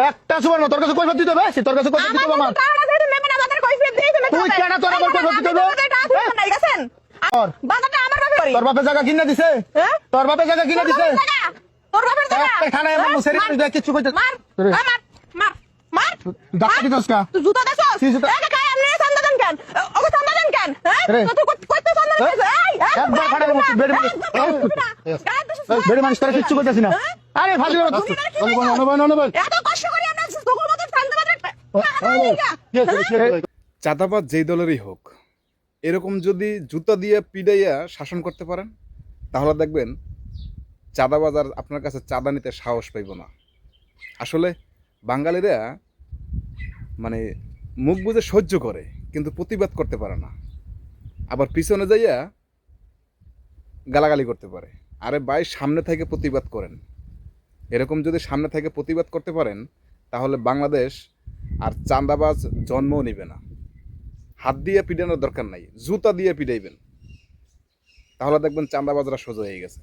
একটা সময় না তোর কাছে কৈফিয়ত দিতে হবে তোর কাছে কৈফিয়ত দিতে হবে আমার টাকা দিয়ে নেবে না বাজার কৈফিয়ত দিয়েছে না তুই কেন তোর আবার কৈফিয়ত দিতে হবে গেছেন বাজারটা আমার বাপে করি তোর বাপে জায়গা কিনে দিছে হ্যাঁ তোর বাপে জায়গা কিনে দিছে তোর বাপের জায়গা একটা খানা এমন সেরি দেখ কিছু কইতে মার মার মার মার ডাক্তার দিছস কা তুই জুতা দেছস কি জুতা? এই কাই আমনে চান্দা দেন কেন ওকে চান্দা দেন কেন হ্যাঁ রে। তুই কইতে চান্দা দেন এই একবার খাড়া মত বেড়ে বেড়ে মানুষ তোর কিছু কইতাছিস না আরে ফাজি অনুবন এত কষ্ট করি আমরা তোর মত চান্দা বাজার চাঁদাবাজ যেই দলেরই হোক এরকম যদি জুতা দিয়ে পিডাইয়া শাসন করতে পারেন তাহলে দেখবেন চাঁদাবাজ আর আপনার কাছে চাঁদা নিতে সাহস পাইব না। আসলে বাঙালিরা মানে মুখ বুজে সহ্য করে কিন্তু প্রতিবাদ করতে পারে না, আবার পিছনে যাইয়া গালাগালি করতে পারে। আরে ভাই সামনে থেকে প্রতিবাদ করেন। এরকম যদি সামনে থেকে প্রতিবাদ করতে পারেন তাহলে বাংলাদেশ আর চাঁদাবাজ জন্মও নিবে না। হাত দিয়ে পিটানোর দরকার নাই, জুতা দিয়ে পিটাইবেন, তাহলে দেখবেন চাঁদাবাজরা সোজা হয়ে গেছে।